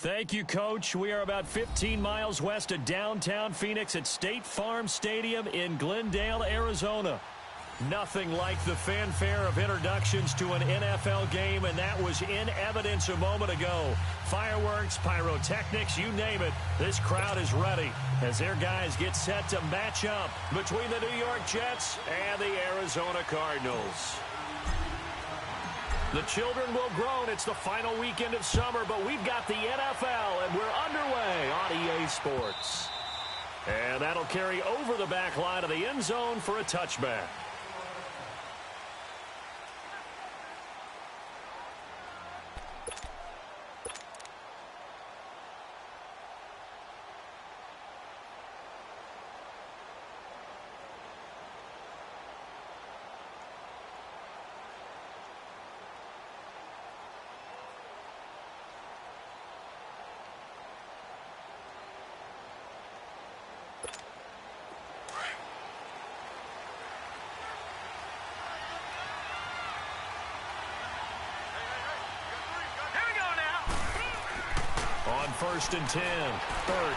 Thank you, Coach. We are about 15 miles west of downtown Phoenix at State Farm Stadium in Glendale, Arizona. Nothing like the fanfare of introductions to an NFL game, and that was in evidence a moment ago. Fireworks, pyrotechnics, you name it. This crowd is ready as their guys get set to match up between the New York Jets and the Arizona Cardinals. The children will groan. It's the final weekend of summer, but we've got the NFL, and we're underway on EA Sports. And that'll carry over the back line of the end zone for a touchback. First and 10. Burt.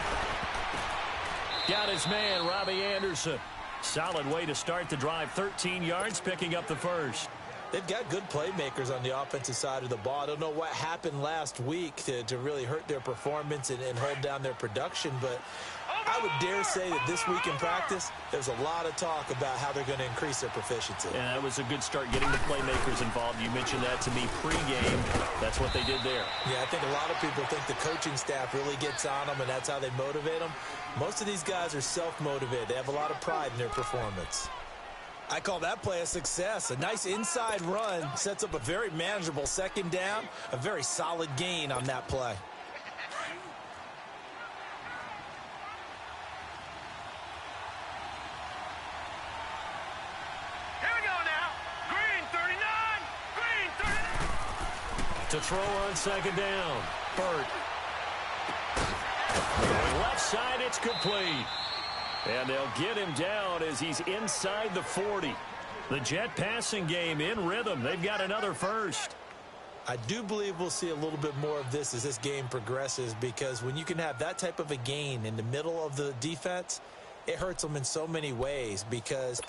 Got his man, Robbie Anderson. Solid way to start the drive. 13 yards, picking up the first. They've got good playmakers on the offensive side of the ball. I don't know what happened last week to really hurt their performance and hold down their production, but I would dare say that this week in practice, there's a lot of talk about how they're going to increase their proficiency. And that was a good start getting the playmakers involved. You mentioned that to me pregame. That's what they did there. Yeah, I think a lot of people think the coaching staff really gets on them, and that's how they motivate them. Most of these guys are self-motivated. They have a lot of pride in their performance. I call that play a success. A nice inside run sets up a very manageable second down, a very solid gain on that play. To throw on second down. Burt. Going left side, it's complete. And they'll get him down as he's inside the 40. The Jet passing game in rhythm. They've got another first. I do believe we'll see a little bit more of this as this game progresses, because when you can have that type of a gain in the middle of the defense, it hurts them in so many ways, because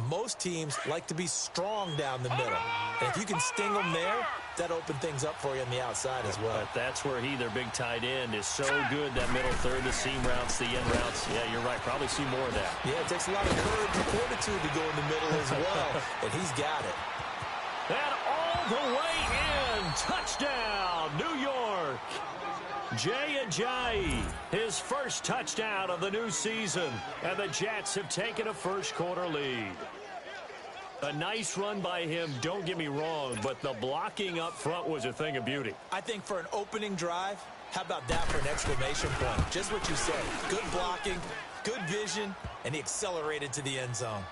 most teams like to be strong down the middle. And if you can sting them there, that opens things up for you on the outside as well. But that's where their big tight end, is so good, that middle third, the seam routes, the end routes. Yeah, you're right. Probably see more of that. Yeah, it takes a lot of courage and fortitude to go in the middle as well, and he's got it. And all the way in. Touchdown, New York. Jay Ajayi, his first touchdown of the new season, and the Jets have taken a first-quarter lead. A nice run by him, don't get me wrong, but the blocking up front was a thing of beauty. I think for an opening drive, how about that for an exclamation point? Just what you said. Good blocking, good vision, and he accelerated to the end zone.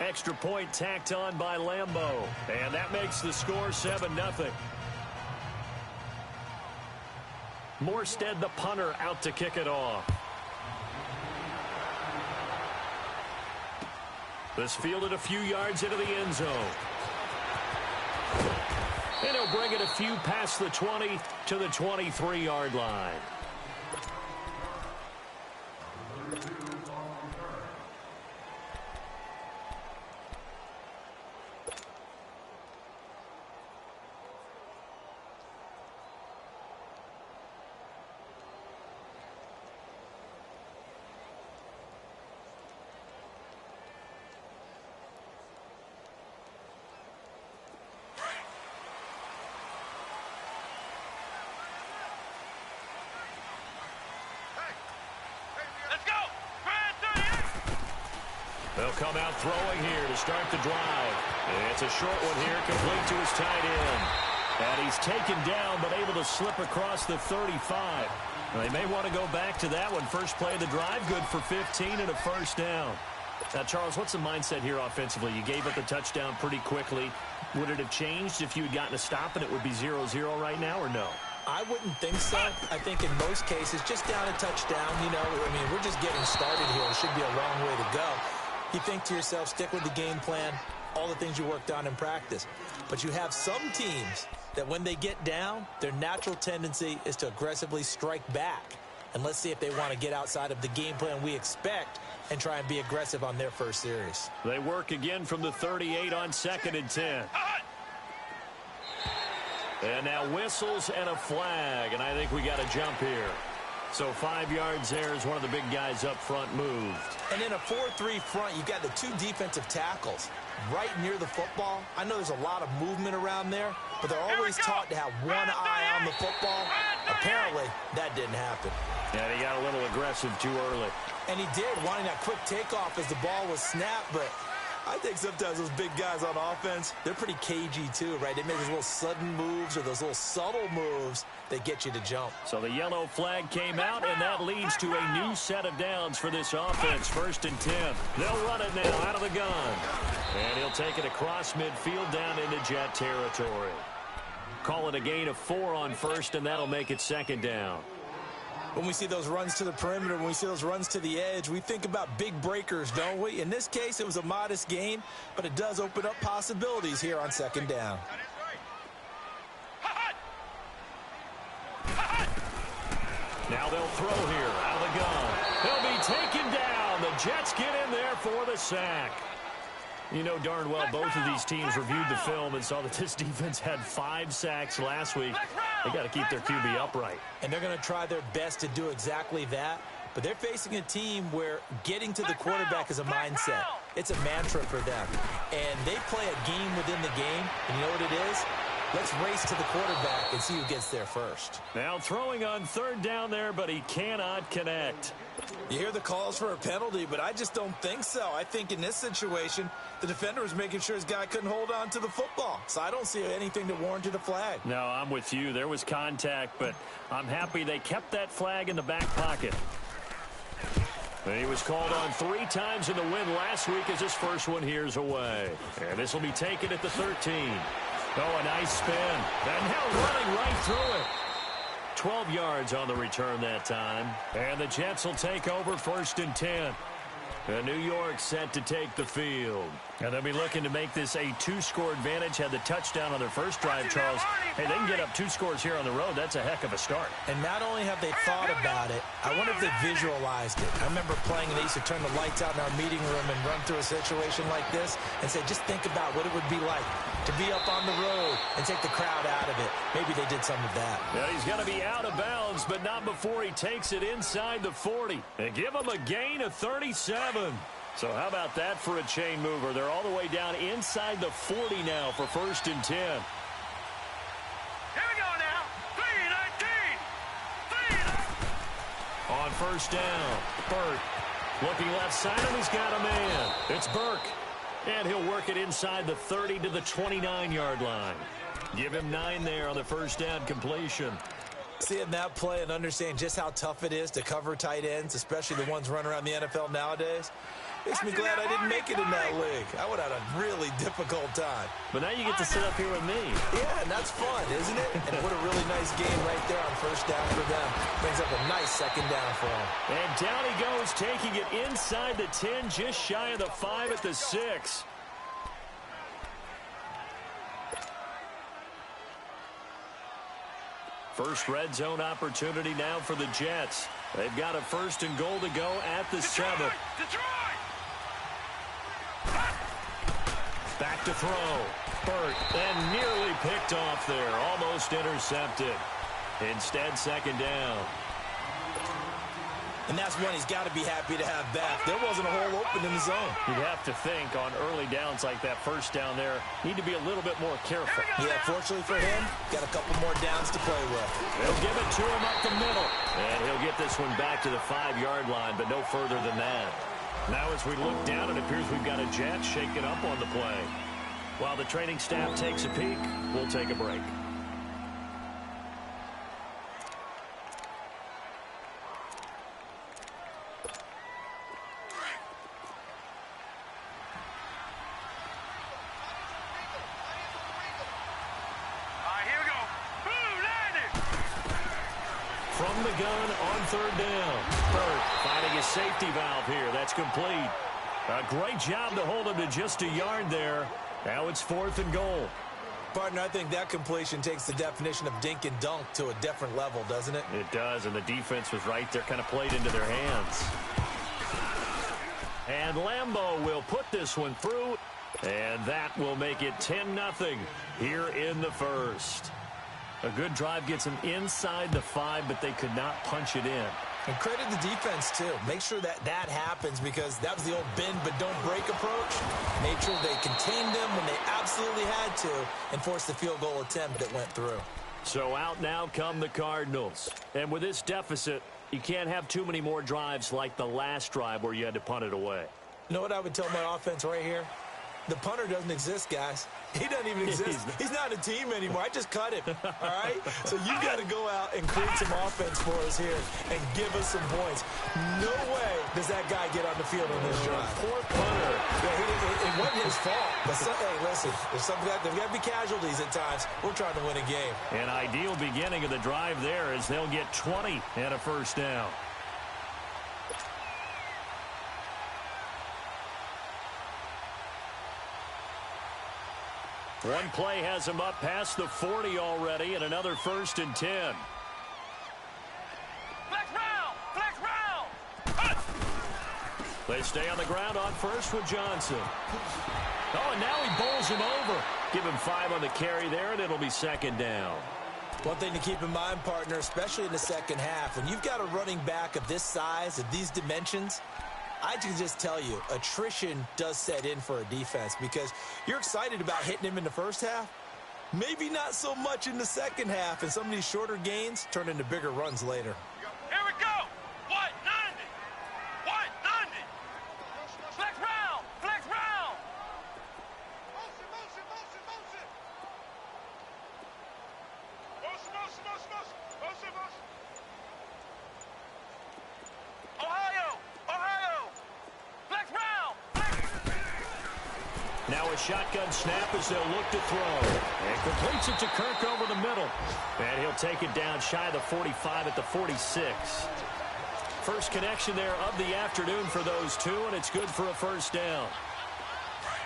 Extra point tacked on by Lambo, and that makes the score 7-0. Morstead, the punter, out to kick it off. This fielded a few yards into the end zone. And he'll bring it a few past the 20 to the 23-yard line. They'll come out throwing here to start the drive. It's a short one here, complete to his tight end. And he's taken down, but able to slip across the 35. They may want to go back to that one. First play of the drive, good for 15 and a first down. Now, Charles, what's the mindset here offensively? You gave up the touchdown pretty quickly. Would it have changed if you had gotten a stop and it would be 0-0 right now, or no? I wouldn't think so. I think in most cases, just down a touchdown, you know, I mean, we're just getting started here. It should be a long way to go. You think to yourself, stick with the game plan, all the things you worked on in practice. But you have some teams that when they get down, their natural tendency is to aggressively strike back. And let's see if they want to get outside of the game plan we expect and try and be aggressive on their first series. They work again from the 38 on 2nd and 10. And now whistles and a flag, and I think we got a jump here. So 5 yards there as one of the big guys up front moved. And in a 4-3 front, you've got the 2 defensive tackles right near the football. I know there's a lot of movement around there, but they're always taught to have one eye on the football. Apparently, that didn't happen. And he got a little aggressive too early. And he did, wanting that quick takeoff as the ball was snapped, but I think sometimes those big guys on offense, they're pretty cagey too, right? They make those little sudden moves or those little subtle moves that get you to jump. So the yellow flag came out, and that leads to a new set of downs for this offense. 1st and 10. They'll run it now out of the gun. And he'll take it across midfield down into Jet territory. Call it a gain of 4 on 1st, and that'll make it 2nd down. When we see those runs to the perimeter, when we see those runs to the edge, we think about big breakers, don't we? In this case, it was a modest gain, but it does open up possibilities here on 2nd down. Now they'll throw here out of the gun. He'll be taken down. The Jets get in there for the sack. You know darn well both of these teams reviewed the film and saw that this defense had 5 sacks last week. They got to keep their QB upright. And they're going to try their best to do exactly that. But they're facing a team where getting to the quarterback is a mindset. It's a mantra for them. And they play a game within the game. And you know what it is? Let's race to the quarterback and see who gets there first. Now throwing on 3rd down there, but he cannot connect. You hear the calls for a penalty, but I just don't think so. I think in this situation, the defender was making sure his guy couldn't hold on to the football. So I don't see anything that warranted a flag. No, I'm with you. There was contact, but I'm happy they kept that flag in the back pocket. He was called on 3 times in the win last week as his first one here's away. And this will be taken at the 13. Oh, a nice spin. And now running right through it. 12 yards on the return that time. And the Jets will take over 1st and 10. And New York set to take the field. And they'll be looking to make this a 2-score advantage. Had the touchdown on their first drive, Charles. Hey, they can get up 2 scores here on the road. That's a heck of a start. And not only have they thought about it, I wonder if they visualized it. I remember playing, and they used to turn the lights out in our meeting room and run through a situation like this and say, just think about what it would be like to be up on the road and take the crowd out of it. Maybe they did some of that. Yeah, he's got to be out of bounds, but not before he takes it inside the 40. And give him a gain of 37. So how about that for a chain mover? They're all the way down inside the 40 now for 1st and 10. Here we go now. 3-19. On 1st down, Burke looking left side, and he's got a man. It's Burke. And he'll work it inside the 30 to the 29-yard line. Give him 9 there on the 1st down completion. Seeing that play and understand just how tough it is to cover tight ends, especially the ones running around the NFL nowadays, makes me glad I didn't make it in that league. I would have had a really difficult time. But now you get to sit up here with me. Yeah, and that's fun, isn't it? And what a really nice game right there on 1st down for them. Brings up a nice 2nd down for them. And down he goes, taking it inside the 10, just shy of the 5 at the 6. First red zone opportunity now for the Jets. They've got a 1st and goal to go at the 7. Back to throw. Burt, and nearly picked off there. Almost intercepted. Instead, 2nd down. And that's one he's got to be happy to have back. There wasn't a hole open in the zone. You'd have to think on early downs like that 1st down there, need to be a little bit more careful. Yeah, fortunately for him, got a couple more downs to play with. They'll give it to him up the middle. And he'll get this one back to the 5-yard line, but no further than that. Now as we look down, it appears we've got a Jet shaking up on the play. While the training staff takes a peek, we'll take a break. From the gun on 3rd down. Burt finding his safety valve here. That's complete. A great job to hold him to just a yard there. Now it's 4th and goal. Partner, I think that completion takes the definition of dink and dunk to a different level, doesn't it? It does, and the defense was right there, kind of played into their hands. And Lambo will put this one through, and that will make it 10-0 here in the first. A good drive gets them inside the 5, but they could not punch it in. And credit the defense, too. Make sure that happens because that was the old bend but don't break approach. Made sure they contained them when they absolutely had to and forced the field goal attempt that went through. So out now come the Cardinals. And with this deficit, you can't have too many more drives like the last drive where you had to punt it away. You know what I would tell my offense right here? The punter doesn't exist, guys. He doesn't even exist. He's not a team anymore. I just cut him, all right? So you got to go out and create some offense for us here and give us some points. No way does that guy get on the field on this drive. Poor punter. Yeah, it wasn't his fault. But hey, listen, there's got to be casualties at times. We're trying to win a game. An ideal beginning of the drive there as they'll get 20 and a first down. One play has him up past the 40 already, and another 1st and 10. Flex round! Flex round! They stay on the ground on first with Johnson. Oh, and now he bowls him over. Give him 5 on the carry there, and it'll be 2nd down. One thing to keep in mind, partner, especially in the second half, when you've got a running back of this size, of these dimensions, I can just tell you, attrition does set in for a defense because you're excited about hitting him in the first half. Maybe not so much in the second half, and some of these shorter gains turn into bigger runs later. Here we go! 190! 190! Flex round! Flex round! Motion, motion, motion, motion! Motion, motion, motion, motion! Motion, motion! Ohio! Ohio! Flex round! Flex! Now a shotgun snap as they'll look to throw. And completes it to Kirk over the middle. And he'll take it down shy of the 45 at the 46. First connection there of the afternoon for those two, and it's good for a first down.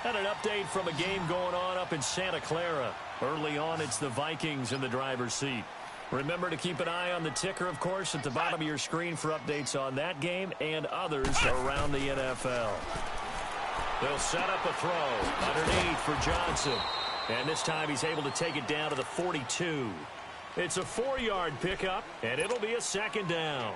And an update from a game going on up in Santa Clara. Early on, it's the Vikings in the driver's seat. Remember to keep an eye on the ticker, of course, at the bottom of your screen for updates on that game and others around the NFL. They'll set up a throw underneath for Johnson. And this time he's able to take it down to the 42. It's a 4-yard pickup, and it'll be a 2nd down.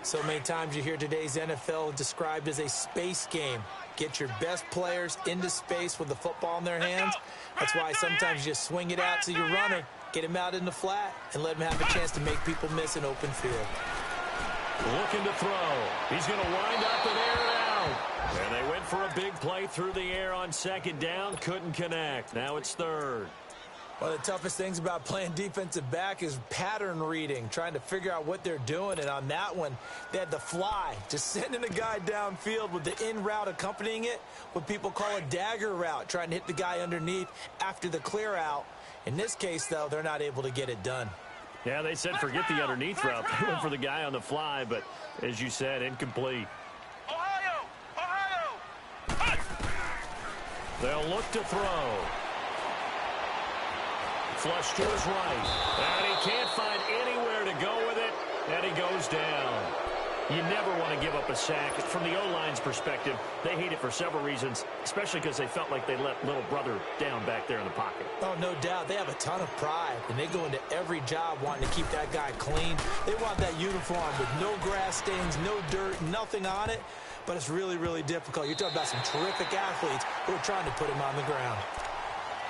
So many times you hear today's NFL described as a space game. Get your best players into space with the football in their hands. That's why sometimes you just swing it out to your runner, get him out in the flat, and let him have a chance to make people miss an open field. Looking to throw. He's going to wind up and air it out. And they went for a big play through the air on 2nd down. Couldn't connect. Now it's 3rd. One of the toughest things about playing defensive back is pattern reading, trying to figure out what they're doing. And on that one, they had the fly, just sending a guy downfield with the in route accompanying it, what people call a dagger route, trying to hit the guy underneath after the clear out. In this case, though, they're not able to get it done. Yeah, they said forget the underneath route. They went for the guy on the fly, but as you said, incomplete. Ohio! Ohio! They'll look to throw. Flush to his right. And he can't find anywhere to go with it, and he goes down. You never want to give up a sack. From the O-line's perspective, they hate it for several reasons, especially because they felt like they let little brother down back there in the pocket. Oh, no doubt. They have a ton of pride, and they go into every job wanting to keep that guy clean. They want that uniform with no grass stains, no dirt, nothing on it. But it's really, really difficult. You're talking about some terrific athletes who are trying to put him on the ground.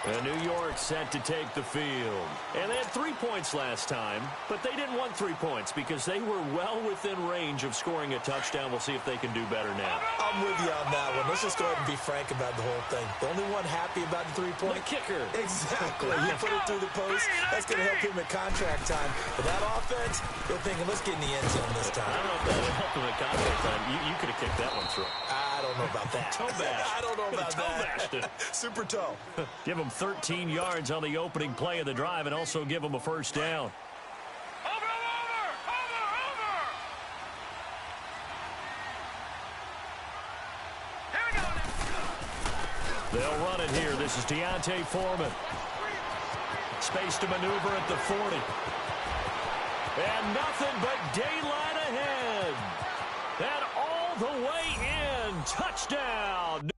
And New York set to take the field. And they had 3 points last time, but they didn't want 3 points because they were well within range of scoring a touchdown. We'll see if they can do better now. I'm with you on that one. Let's just go ahead and be frank about the whole thing. The only one happy about the 3-point? The kicker. Exactly. You put it through the post. That's going to help him at contract time. But that offense, they're thinking, let's get in the end zone this time. I don't know if that would help him at contract time. You could have kicked that one through. I don't know about that. Toe bash. I don't know about that. Toe bashed it. Super toe. Give him 13 yards on the opening play of the drive and also give him a first down. Over! Here we go. They'll run it here This is D'Onta Foreman. Space to maneuver at the 40. And nothing but daylight ahead. And all the way in. Touchdown.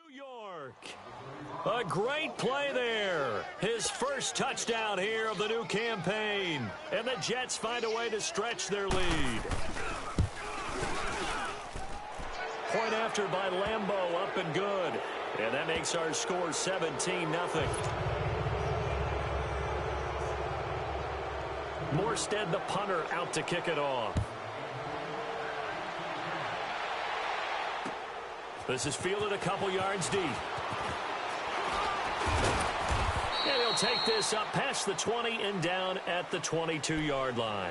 New York. A great play there. His first touchdown here of the new campaign. And the Jets find a way to stretch their lead. Point after by Lambeau, up and good. And that makes our score 17-0. Morstead, the punter, out to kick it off. This is fielded a couple yards deep. And he'll take this up past the 20 and down at the 22-yard line.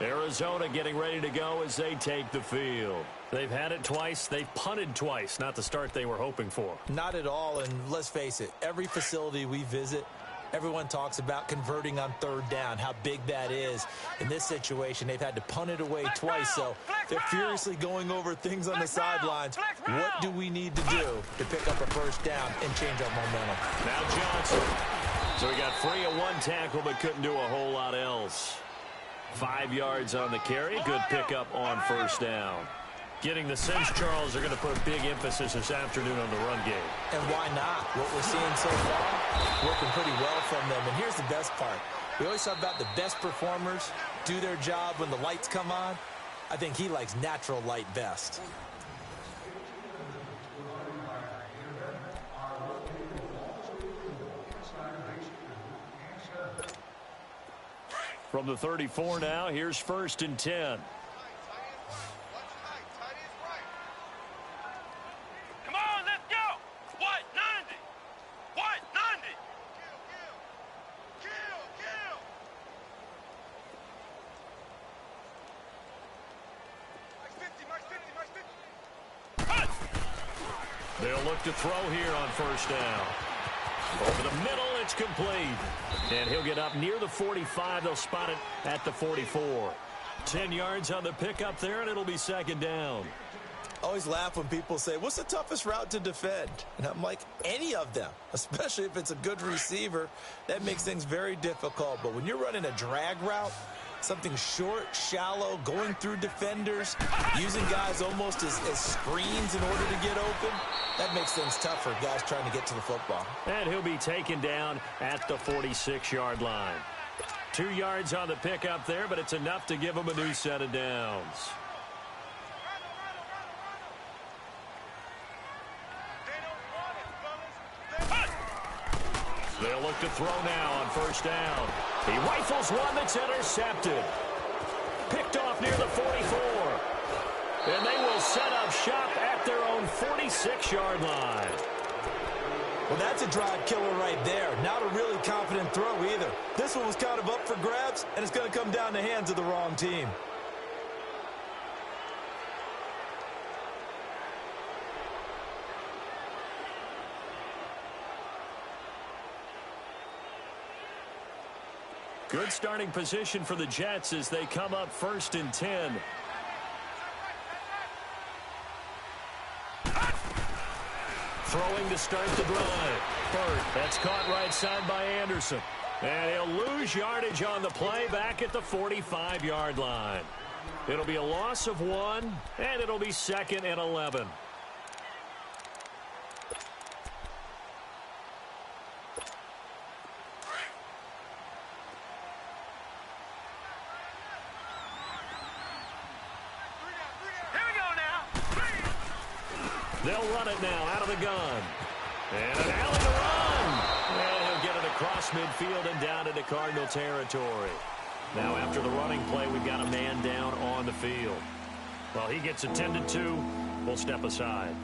Arizona getting ready to go as they take the field. They've had it twice. They've punted twice. Not the start they were hoping for. Not at all, and let's face it, every facility we visit, everyone talks about converting on third down, how big that is. In this situation, they've had to punt it away twice, so they're furiously going over things on the sidelines. What do we need to do to pick up a first down and change our momentum? Now Johnson. So he got free of one tackle but couldn't do a whole lot else. 5 yards on the carry. Good pickup on first down. Getting the sense, Charles, are going to put big emphasis this afternoon on the run game. And why not? What we're seeing so far, working pretty well from them. And here's the best part. We always talk about the best performers do their job when the lights come on. I think he likes natural light best. From the 34 now, here's 1st and 10. Come on, let's go. What? 90. What? 90. Kill. Max 50. They'll look to throw here on first down. Over the middle, it's complete. And he'll get up near the 45. They'll spot it at the 44. 10 yards on the pickup there, and it'll be 2nd down. I always laugh when people say, what's the toughest route to defend? And I'm like, any of them, especially if it's a good receiver. That makes things very difficult. But when you're running a drag route, something short, shallow, going through defenders, using guys almost as screens in order to get open, that makes things tough for guys trying to get to the football. And he'll be taken down at the 46-yard line. 2 yards on the pickup there, but it's enough to give him a new set of downs. They'll look to throw now on first down. He rifles one that's intercepted. Picked off near the 44. And they will set up shop at their own 46-yard line. Well, that's a drive killer right there. Not a really confident throw either. This one was kind of up for grabs, and it's going to come down the hands of the wrong team. Good starting position for the Jets as they come up 1st and 10. Throwing to start the drive. Burt, that's caught right side by Anderson. And he'll lose yardage on the play back at the 45-yard line. It'll be a loss of 1, and it'll be 2nd and 11. They'll run it now out of the gun. And an alley to run. And he'll get it across midfield and down into Cardinal territory. Now after the running play, we've got a man down on the field. While he gets attended to, we'll step aside.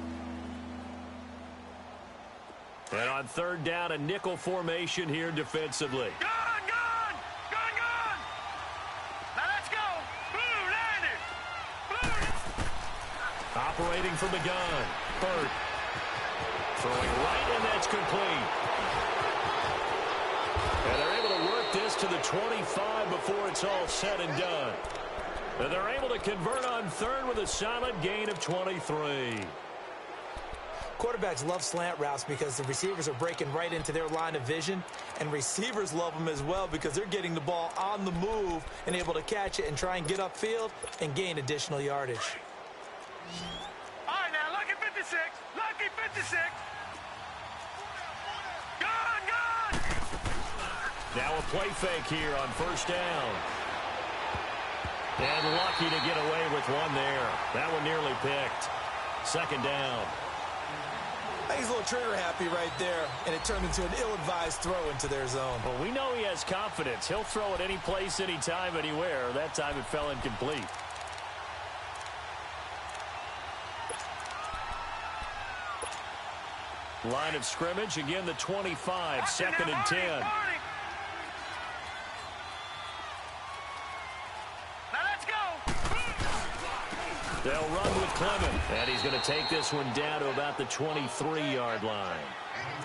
And on 3rd down, a nickel formation here defensively. Operating from the gun. Burt. Throwing right, and that's complete. And they're able to work this to the 25 before it's all said and done. And they're able to convert on third with a solid gain of 23. Quarterbacks love slant routes because the receivers are breaking right into their line of vision, and receivers love them as well because they're getting the ball on the move and able to catch it and try and get upfield and gain additional yardage. All right, now, lucky 56. Lucky 56. Gone! Now a play fake here on first down. And lucky to get away with one there. That one nearly picked. Second down. I think he's a little trigger happy right there, and it turned into an ill-advised throw into their zone. Well, we know he has confidence. He'll throw it any place, anytime, anywhere. That time it fell incomplete. Line of scrimmage, again the 25, second and 10. They'll run with Clement, and he's going to take this one down to about the 23-yard line.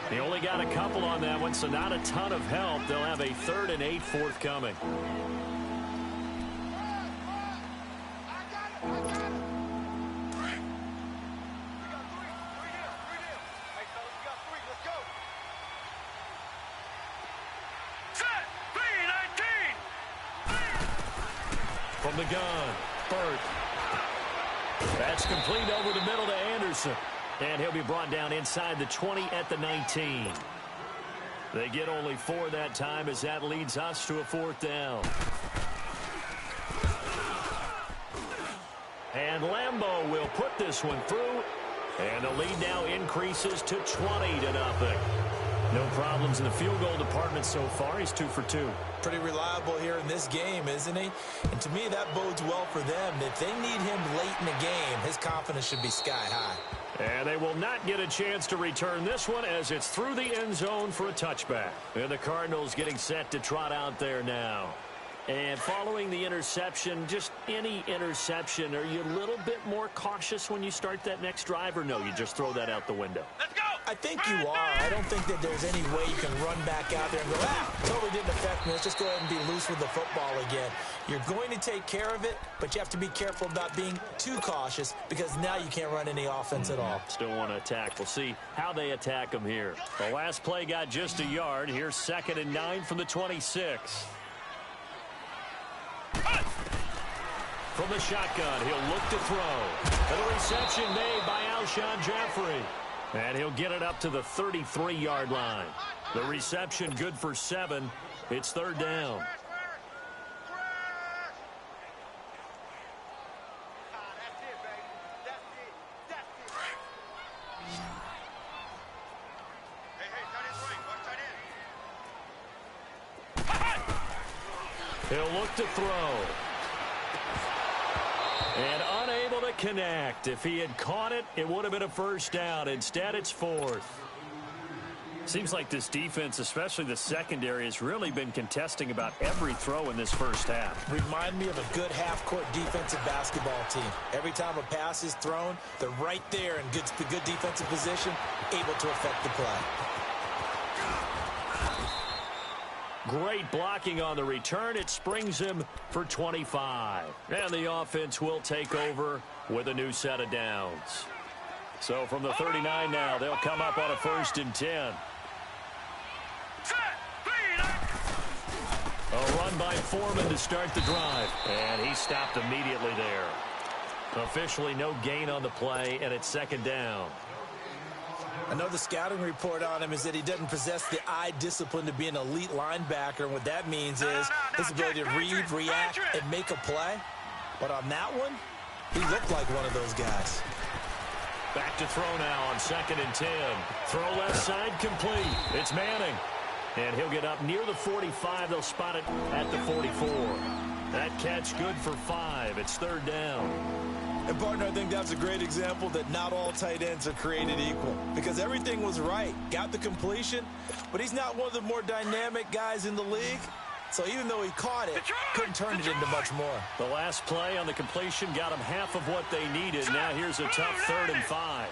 He only got a couple on that one, so not a ton of help. They'll have a 3rd and 8 forthcoming. From the gun, Burt. That's complete over the middle to Anderson. And he'll be brought down inside the 20 at the 19. They get only 4 that time as that leads us to a 4th down. And Lambeau will put this one through. And the lead now increases to 20-0. No problems in the field goal department so far. He's 2 for 2. Pretty reliable here in this game, isn't he? And to me, that bodes well for them. If they need him late in the game, his confidence should be sky high. And they will not get a chance to return this one as it's through the end zone for a touchback. And the Cardinals getting set to trot out there now. And following the interception, just any interception, are you a little bit more cautious when you start that next drive, or no, you just throw that out the window? Let's go! I think you are. I don't think that there's any way you can run back out there and go, totally didn't affect me. Let's just go ahead and be loose with the football again. You're going to take care of it, but you have to be careful about being too cautious because now you can't run any offense at all. Still want to attack. We'll see how they attack them here. The last play got just a yard. Here's 2nd and 9 from the 26. From the shotgun, he'll look to throw. And a reception made by Alshon Jeffrey. And he'll get it up to the 33-yard line. The reception good for 7. It's 3rd down. He'll look to throw. And unable to connect. If he had caught it, it would have been a 1st down. Instead, it's 4th. Seems like this defense, especially the secondary, has really been contesting about every throw in this first half. Remind me of a good half-court defensive basketball team. Every time a pass is thrown, they're right there in good defensive position, able to affect the play. Great blocking on the return. It springs him for 25. And the offense will take over with a new set of downs. So from the 39 now, they'll come up on a 1st and 10. A run by Foreman to start the drive. And he stopped immediately there. Officially no gain on the play, and it's 2nd down. I know the scouting report on him is that he doesn't possess the eye discipline to be an elite linebacker. And what that means is his ability to read, react, and make a play. But on that one, he looked like one of those guys. Back to throw now on 2nd and 10. Throw left side complete. It's Manning. And he'll get up near the 45. They'll spot it at the 44. That catch good for 5. It's 3rd down. And, partner, I think that's a great example that not all tight ends are created equal. Because everything was right. Got the completion, but he's not one of the more dynamic guys in the league. So even though he caught it, couldn't turn it into much more. The last play on the completion got them half of what they needed. Now here's a tough 3rd and 5.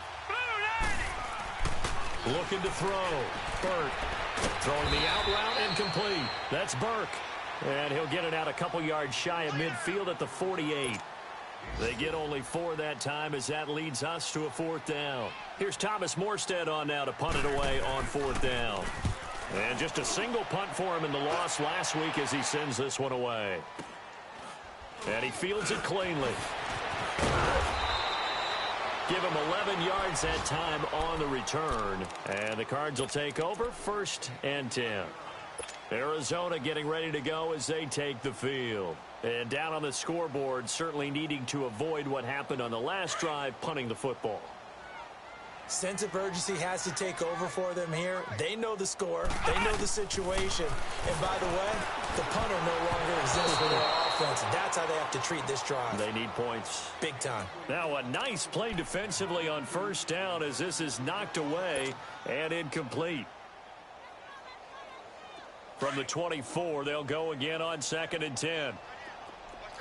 Looking to throw. Burke throwing the out route, incomplete. That's Burke. And he'll get it out a couple yards shy of midfield at the 48. They get only 4 that time as that leads us to a 4th down. Here's Thomas Morstead on now to punt it away on 4th down. And just a single punt for him in the loss last week as he sends this one away. And he fields it cleanly. Give him 11 yards that time on the return. And the Cards will take over 1st and 10. Arizona getting ready to go as they take the field. And down on the scoreboard, certainly needing to avoid what happened on the last drive, punting the football. Sense of urgency has to take over for them here. They know the score. They know the situation. And by the way, the punter no longer exists for their offense. That's how they have to treat this drive. They need points. Big time. Now a nice play defensively on 1st down as this is knocked away and incomplete. From the 24, they'll go again on 2nd and 10.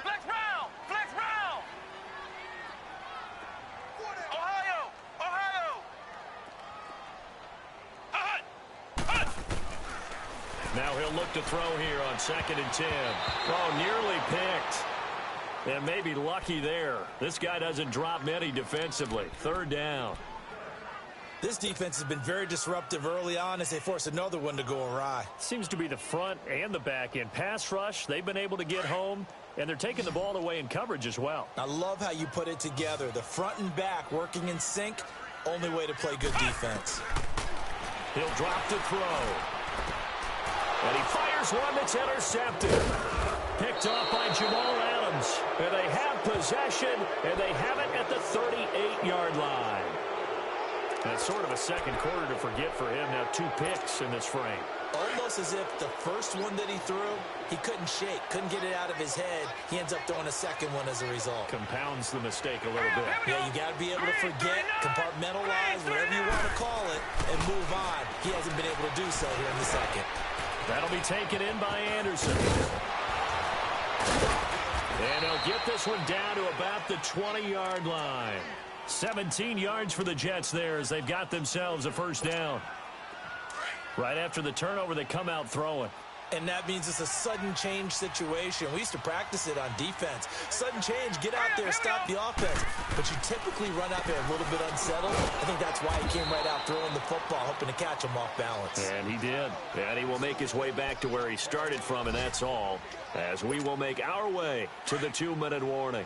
Flex round! Flex round! Ohio! Now he'll look to throw here on 2nd and 10. Oh, nearly picked. And maybe lucky there. This guy doesn't drop many defensively. 3rd down. This defense has been very disruptive early on as they force another one to go awry. Seems to be the front and the back end. Pass rush, they've been able to get home, and they're taking the ball away in coverage as well. I love how you put it together. The front and back working in sync, only way to play good defense. He'll drop to throw. And he fires one that's intercepted. Picked off by Jamal Adams. And they have possession, and they have it at the 38-yard line. That's sort of a second quarter to forget for him. Now 2 picks in this frame. Almost as if the first one that he threw, he couldn't shake, couldn't get it out of his head. He ends up throwing a second one as a result. Compounds the mistake a little bit. Yeah, you got to be able to forget, compartmentalize, whatever you want to call it, and move on. He hasn't been able to do so here in the second. That'll be taken in by Anderson. And he'll get this one down to about the 20-yard line. 17 yards for the Jets there as they've got themselves a 1st down. Right after the turnover, they come out throwing. And that means it's a sudden change situation. We used to practice it on defense. Sudden change, get out there, stop the offense. But you typically run out there a little bit unsettled. I think that's why he came right out throwing the football, hoping to catch him off balance. And he did. And he will make his way back to where he started from, and that's all. As we will make our way to the 2-minute warning.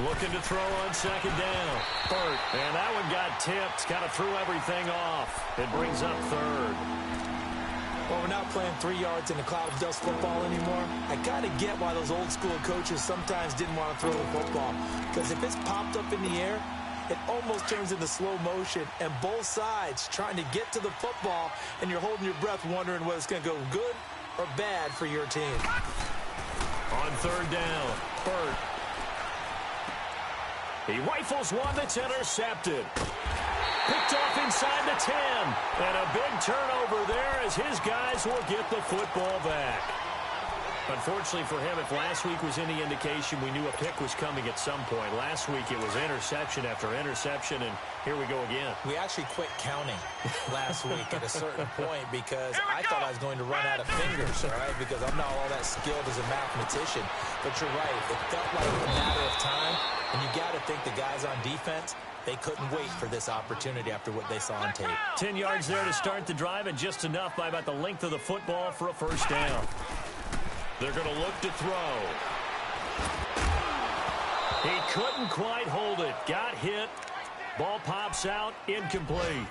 Looking to throw on 2nd down. Burt. And that one got tipped. Kind of threw everything off. It brings up 3rd. Well, we're not playing 3 yards in a cloud of dust football anymore. I kind of get why those old school coaches sometimes didn't want to throw the football. Because if it's popped up in the air, it almost turns into slow motion. And both sides trying to get to the football, and you're holding your breath wondering whether it's going to go good or bad for your team. On 3rd down, Burt. He rifles one that's intercepted. Picked off inside the 10. And a big turnover there as his guys will get the football back. Unfortunately for him, if last week was any indication, we knew a pick was coming at some point. Last week it was interception after interception, and here we go again. We actually quit counting last week at a certain point because I thought I was going to run out of fingers, all right, because I'm not all that skilled as a mathematician. But you're right. It felt like a matter of time, and you got to think the guys on defense, they couldn't wait for this opportunity after what they saw on tape. 10 yards there to start the drive, and just enough by about the length of the football for a 1st down. They're going to look to throw. He couldn't quite hold it. Got hit. Ball pops out. Incomplete.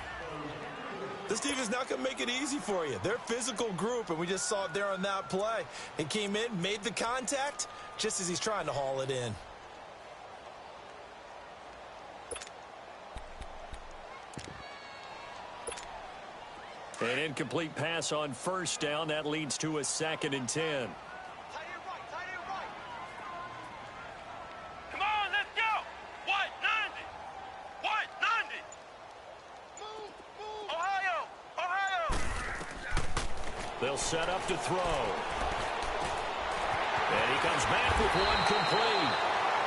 This defense is not going to make it easy for you. They're a physical group, and we just saw it there on that play. He came in, made the contact, just as he's trying to haul it in. An incomplete pass on 1st down. That leads to a 2nd and 10. Come on, let's go! White 90! White They'll set up to throw. And he comes back with one complete.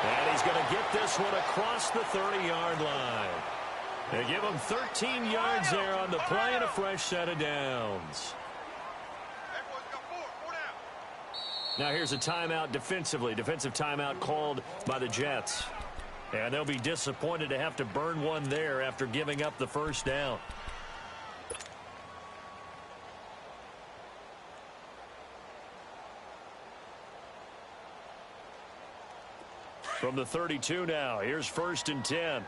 And he's going to get this one across the 30-yard line. They give him 13 yards there on the play and a fresh set of downs. Now here's a timeout defensively. Defensive timeout called by the Jets. And they'll be disappointed to have to burn one there after giving up the first down. From the 32 now, here's 1st and 10.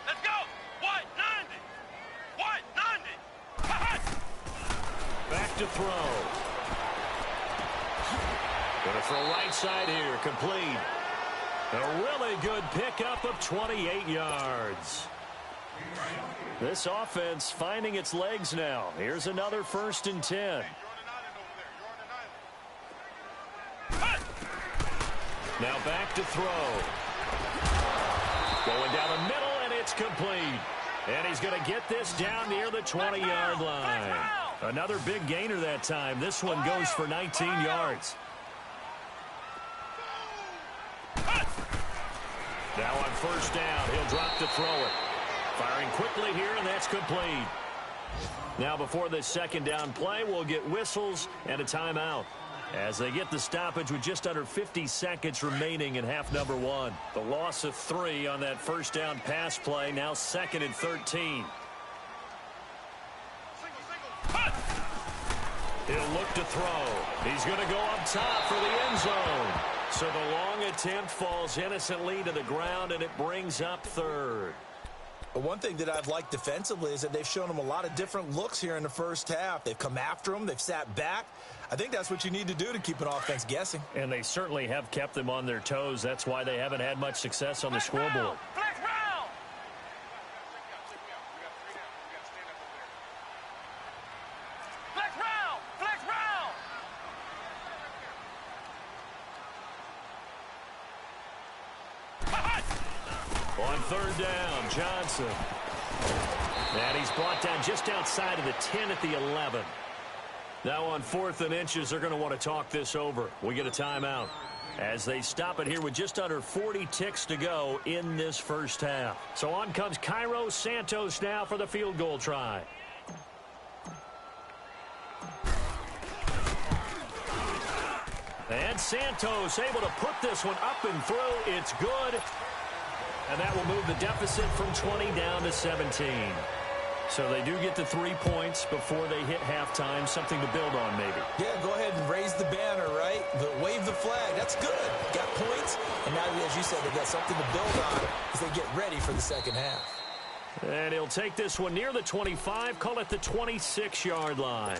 Let's go. White 90. White 90. Back to throw. Going to throw right side here, complete. A really good pickup of 28 yards. This offense finding its legs now. Here's another 1st and 10. Now back to throw. Going down the middle, and it's complete. And he's going to get this down near the 20-yard line. Another big gainer that time. This one goes for 19 yards. Now on 1st down, he'll drop to throw it. Firing quickly here, and that's complete. Now before this 2nd down play, we'll get whistles and a timeout, as they get the stoppage with just under 50 seconds remaining in half number 1. The loss of 3 on that 1st down pass play, now 2nd and 13. He'll look to throw. He's going to go up top for the end zone. So the long attempt falls innocently to the ground, and it brings up 3rd. But one thing that I've liked defensively is that they've shown them a lot of different looks here in the first half. They've come after them. They've sat back. I think that's what you need to do to keep an offense guessing. And they certainly have kept them on their toes. That's why they haven't had much success on the scoreboard. Flex round. Flex round. Flex round. On 3rd down, Johnson. And he's brought down just outside of the 10 at the 11. Now on 4th and inches, they're going to want to talk this over. We get a timeout as they stop it here with just under 40 ticks to go in this first half. So on comes Cairo Santos now for the field goal try. And Santos able to put this one up and through. It's good. And that will move the deficit from 20 down to 17. So they do get the 3 points before they hit halftime. Something to build on, maybe. Yeah, go ahead and raise the banner, right? Wave the flag. That's good. Got points. And now, as you said, they got something to build on as they get ready for the second half. And he'll take this one near the 25. Call it the 26-yard line.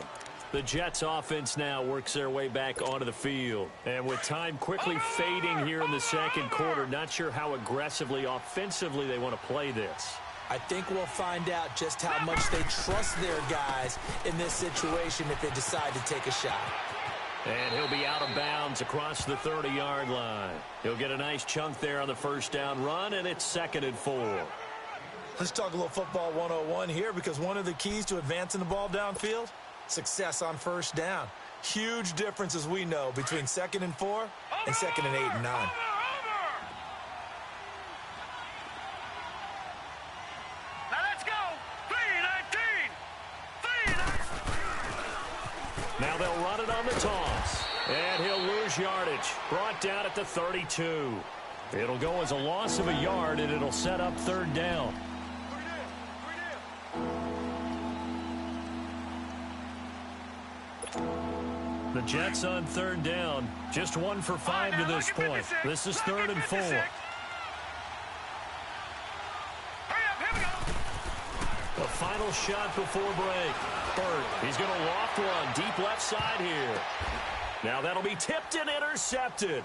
The Jets offense now works their way back onto the field. And with time quickly fading here in the second quarter, not sure how aggressively, offensively they want to play this. I think we'll find out just how much they trust their guys in this situation if they decide to take a shot. And he'll be out of bounds across the 30-yard line. He'll get a nice chunk there on the 1st down run, and it's 2nd and 4. Let's talk a little football 101 here, because one of the keys to advancing the ball downfield, success on 1st down. Huge difference, as we know, between 2nd and 4 and 2nd and 8 and 9. Now they'll run it on the toss. And he'll lose yardage. Brought down at the 32. It'll go as a loss of a yard, and it'll set up 3rd down. The Jets on 3rd down. Just 1 for 5 to this point. This is 3rd and 4. The final shot before break. Burt, he's going to loft one deep left side here. Now that'll be tipped and intercepted.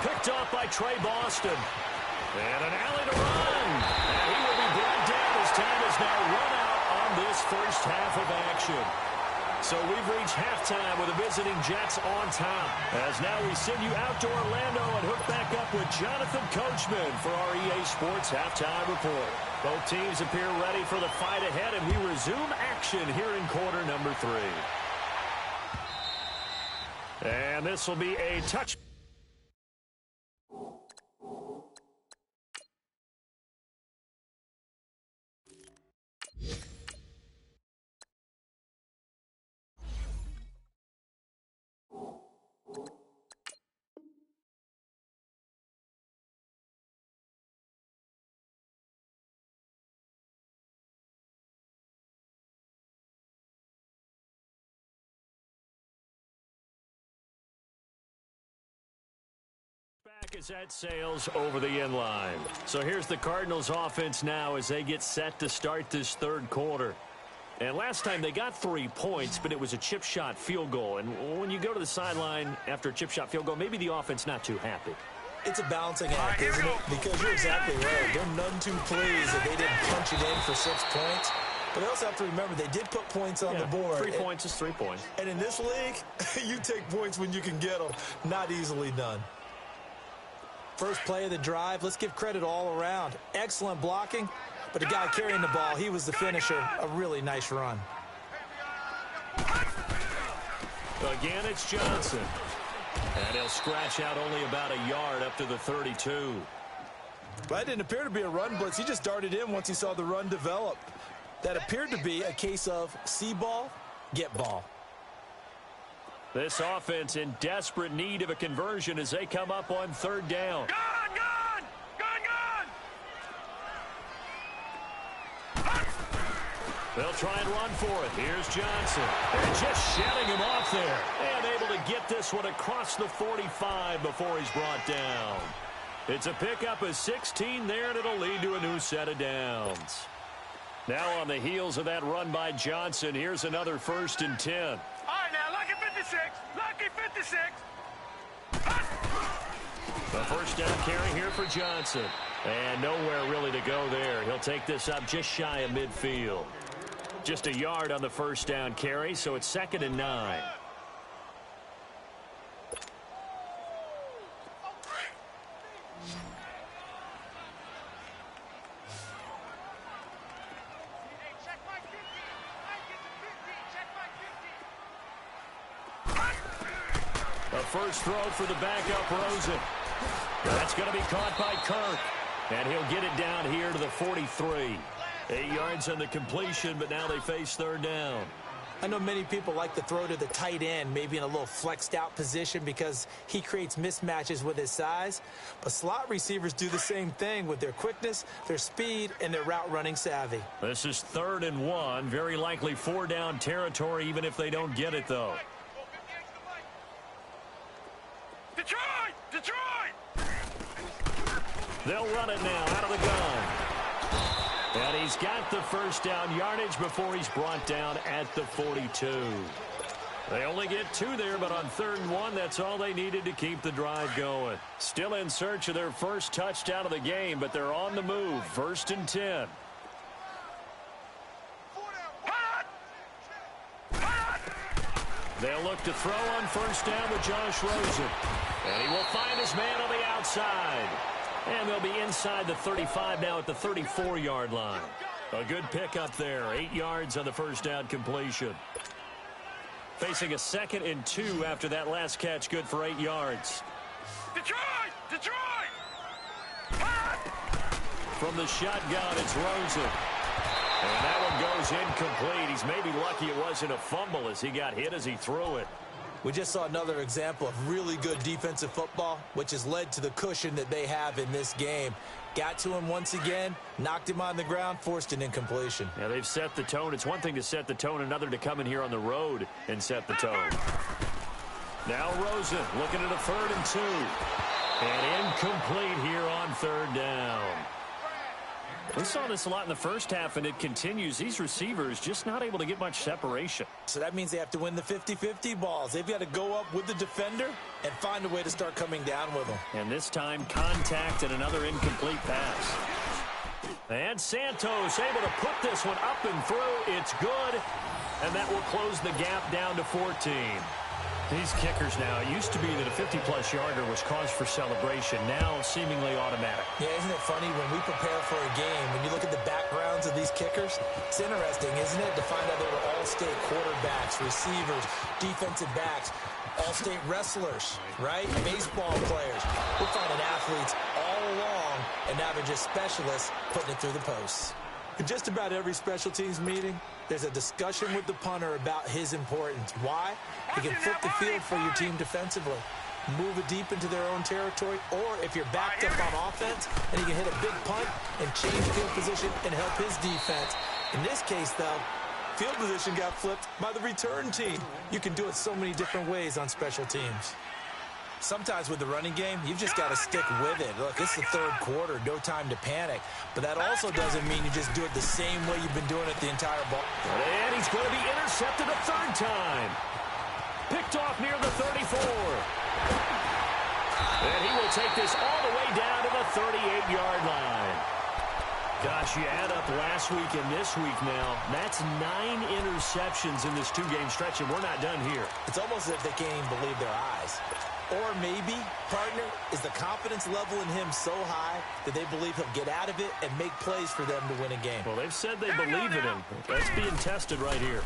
Picked off by Trey Boston. And an alley to run. And he will be brought down as time is now run out on this first half of action. So we've reached halftime with the visiting Jets on top. As now we send you out to Orlando and hook back up with Jonathan Coachman for our EA Sports Halftime Report. Both teams appear ready for the fight ahead, and we resume action here in quarter number 3. And this will be a touch. Back as that sails over the end line. So here's the Cardinals offense now as they get set to start this third quarter. And last time they got 3 points, but it was a chip shot field goal. And when you go to the sideline after a chip shot field goal, maybe the offense not too happy. It's a balancing act, isn't it? Because you're exactly right. They're none too pleased that they didn't punch it in for 6 points. But they also have to remember they did put points on the board. 3 points is 3 points. And in this league, you take points when you can get them. Not easily done. First play of the drive, let's give credit all around. Excellent blocking, but the guy carrying the ball, he was the finisher. A really nice run. Again, it's Johnson. And he'll scratch out only about a yard up to the 32. That didn't appear to be a run blitz. He just darted in once he saw the run develop. That appeared to be a case of see ball, get ball. This offense in desperate need of a conversion as they come up on third down. They'll try and run for it. Here's Johnson. And just shedding him off there. And able to get this one across the 45 before he's brought down. It's a pickup of 16 there, and it'll lead to a new set of downs. Now on the heels of that run by Johnson, here's another 1st and 10. All right, now, lucky 56. Lucky 56. The first down carry here for Johnson. And nowhere really to go there. He'll take this up just shy of midfield. Just a yard on the first down carry, so it's 2nd and 9. First throw for the backup, Rosen. That's going to be caught by Kirk. And he'll get it down here to the 43. 8 yards on the completion, but now they face third down. I know many people like to throw to the tight end, maybe in a little flexed out position because he creates mismatches with his size. But slot receivers do the same thing with their quickness, their speed, and their route running savvy. This is 3rd and 1. Very likely 4-down territory, even if they don't get it, though. Detroit! They'll run it now out of the gun. And he's got the first down yardage before he's brought down at the 42. They only get 2 there, but on 3rd and 1, that's all they needed to keep the drive going. Still in search of their first touchdown of the game, but they're on the move. 1st and 10. They'll look to throw on 1st down with Josh Rosen. And he will find his man on the outside. And they'll be inside the 35 now at the 34-yard line. A good pickup there. 8 yards on the first down completion. Facing a 2nd and 2 after that last catch, good for 8 yards. Detroit! From the shotgun, it's Rosen. And that one goes incomplete. He's maybe lucky it wasn't a fumble as he got hit as he threw it. We just saw another example of really good defensive football, which has led to the cushion that they have in this game. Got to him once again, knocked him on the ground, forced an incompletion. Yeah, they've set the tone. It's one thing to set the tone, another to come in here on the road and set the tone. Now Rosen looking at a 3rd and 2. And incomplete here on 3rd down. We saw this a lot in the first half, and it continues. These receivers just not able to get much separation. So that means they have to win the 50-50 balls. They've got to go up with the defender and find a way to start coming down with them. And this time, contact and another incomplete pass. And Santos able to put this one up and through. It's good. And that will close the gap down to 14. These kickers now, it used to be that a 50-plus yarder was cause for celebration. Now seemingly automatic. Yeah, isn't it funny when we prepare for a game, when you look at the backgrounds of these kickers, it's interesting, isn't it, to find out they were all-state quarterbacks, receivers, defensive backs, all-state wrestlers, right? Baseball players. We're finding athletes all along, and now they're just specialists putting it through the posts. In just about every special teams meeting, there's a discussion with the punter about his importance. Why? He can flip the field for your team defensively, move it deep into their own territory, or if you're backed up on offense, and he can hit a big punt and change field position and help his defense. In this case, though, field position got flipped by the return team. You can do it so many different ways on special teams. Sometimes with the running game, you've just got to stick with it. Look, it's the third quarter, no time to panic. But that also doesn't mean you just do it the same way you've been doing it the entire ball. And he's going to be intercepted a third time. Picked off near the 34. And he will take this all the way down to the 38-yard line. Gosh, you add up last week and this week now, that's 9 interceptions in this two-game stretch, and we're not done here. It's almost as if they can't even believe their eyes. Or maybe, partner, is the confidence level in him so high that they believe he'll get out of it and make plays for them to win a game. Well, they've said they believe in him. That's being tested right here.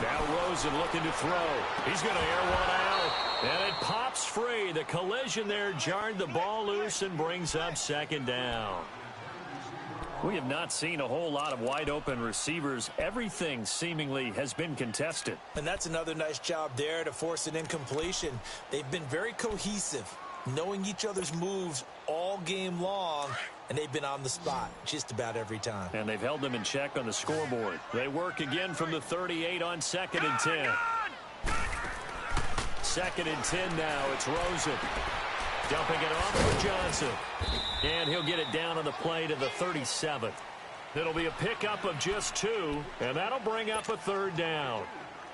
Now Rosen looking to throw. He's going to air one out. And it pops free. The collision there jarred the ball loose and brings up second down. We have not seen a whole lot of wide-open receivers. Everything seemingly has been contested. And that's another nice job there to force an incompletion. They've been very cohesive, knowing each other's moves all game long, and they've been on the spot just about every time. And they've held them in check on the scoreboard. They work again from the 38 on 2nd and 10. 2nd and 10 now. It's Rosen. Dumping it off for Johnson. And he'll get it down on the play to the 37. It'll be a pickup of just 2, and that'll bring up a third down.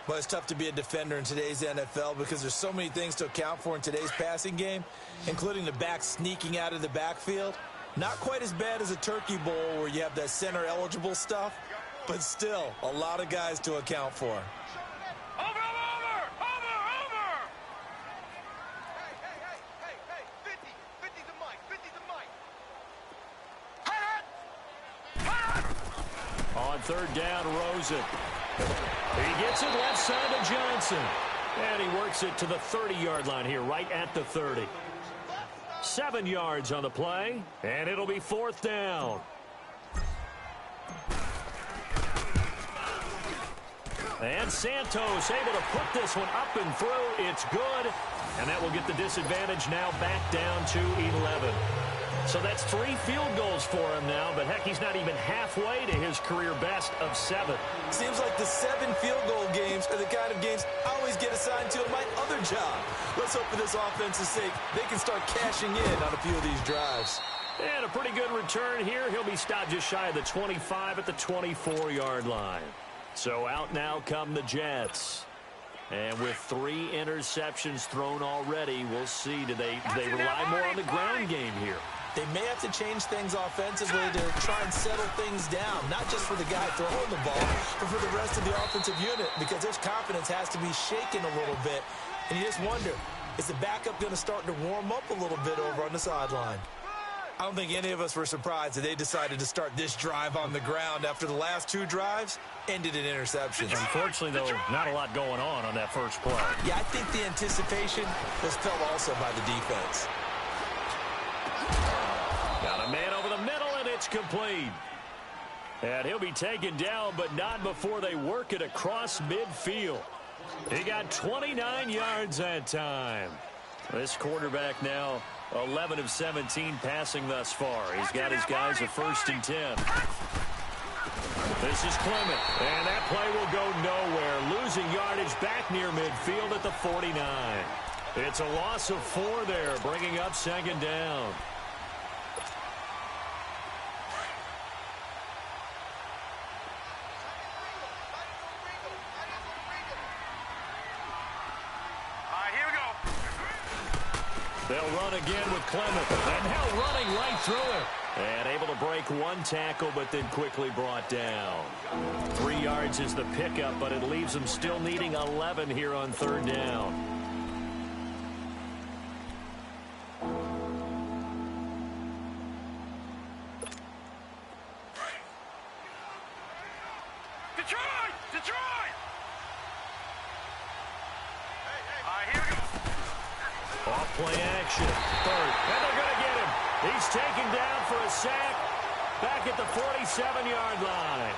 Well, it's tough to be a defender in today's NFL because there's so many things to account for in today's passing game, including the back sneaking out of the backfield. Not quite as bad as a turkey bowl where you have that center-eligible stuff, but still a lot of guys to account for. On third down, Rosen. He gets it left side to Johnson. And he works it to the 30-yard line here, right at the 30. 7 yards on the play, and it'll be 4th down. And Santos able to put this one up and through. It's good. And that will get the disadvantage now back down to 11. So that's 3 field goals for him now, but heck, he's not even halfway to his career best of 7. Seems like the 7 field goal games are the kind of games I always get assigned to in my other job. Let's hope for this offense's sake they can start cashing in on a few of these drives. And a pretty good return here. He'll be stopped just shy of the 25 at the 24-yard line. So out now come the Jets. And with 3 interceptions thrown already, we'll see. Do they rely more on the ground game here? They may have to change things offensively to try and settle things down, not just for the guy throwing the ball, but for the rest of the offensive unit, because their confidence has to be shaken a little bit. And you just wonder, is the backup going to start to warm up a little bit over on the sideline? I don't think any of us were surprised that they decided to start this drive on the ground after the last 2 drives ended in interceptions. Unfortunately, though, not a lot going on that first play. Yeah, I think the anticipation was felt also by the defense. Got a man over the middle, and it's complete. And he'll be taken down, but not before they work it across midfield. He got 29 yards that time. This quarterback now 11 of 17 passing thus far. He's got his guys a 1st and 10. This is Clement, and that play will go nowhere. Losing yardage back near midfield at the 49. It's a loss of 4 there, bringing up 2nd down. They'll run again with Clement, and now running right through it. And able to break one tackle, but then quickly brought down. 3 yards is the pickup, but it leaves them still needing 11 here on third down. Detroit! Detroit! Here we go. Off play action. Third. And they're going to get him. He's taken down for a sack back at the 47-yard line.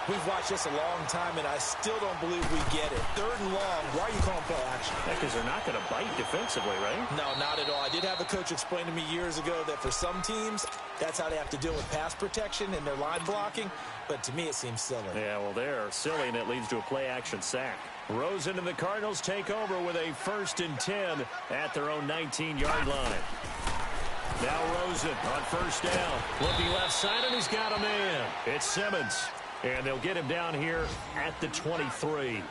We've watched this a long time, and I still don't believe we get it. Third and long. Why are you calling play action? Because they're not going to bite defensively, right? No, not at all. I did have a coach explain to me years ago that for some teams, that's how they have to deal with pass protection and their line blocking. But to me, it seems silly. Yeah, well, they're silly, and it leads to a play-action sack. Rosen and the Cardinals take over with a 1st and 10 at their own 19-yard line. Now Rosen on first down. Looking left side, and he's got a man. It's Simmons. And they'll get him down here at the 23.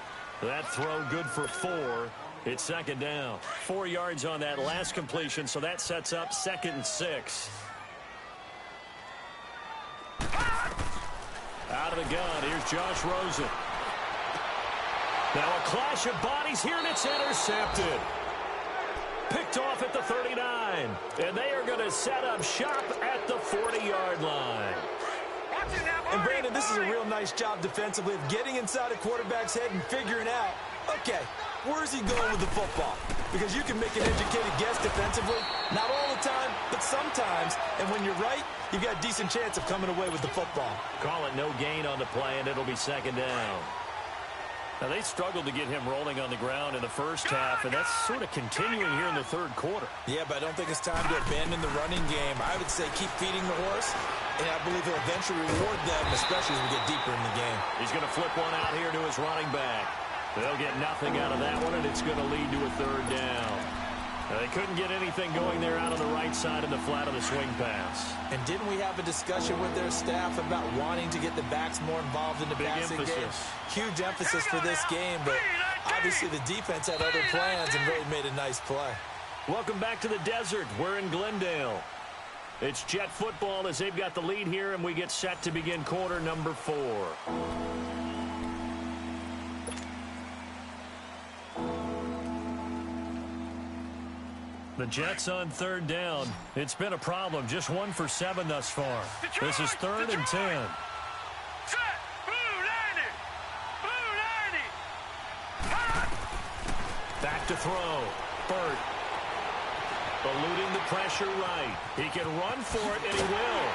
That throw good for 4. It's second down. 4 yards on that last completion, so that sets up 2nd and 6. Out of the gun, here's Josh Rosen. Now a clash of bodies here, and it's intercepted. Picked off at the 39. And they are going to set up shop at the 40-yard line. And Brandon, this is a real nice job defensively of getting inside a quarterback's head and figuring out, okay, where's he going with the football? Because you can make an educated guess defensively, not all the time, but sometimes. And when you're right, you've got a decent chance of coming away with the football. Call it no gain on the play, and it'll be second down. Now, they struggled to get him rolling on the ground in the first half, and that's sort of continuing here in the third quarter. Yeah, but I don't think it's time to abandon the running game. I would say keep feeding the horse, and I believe he'll eventually reward them, especially as we get deeper in the game. He's going to flip one out here to his running back. They'll get nothing out of that one, and it's going to lead to a third down. Now, they couldn't get anything going there out on the right side of the flat of the swing pass. And didn't we have a discussion with their staff about wanting to get the backs more involved in the passing game? Huge emphasis for this game, but obviously the defense had other plans and really made a nice play. Welcome back to the desert. We're in Glendale. It's Jet football as they've got the lead here, and we get set to begin quarter number 4. The Jets on third down. It's been a problem. Just 1 for 7 thus far. This is 3rd and 10. Set. Blue 90. Blue 90. Back to throw. Burt. Eluding the pressure right. He can run for it, and he will.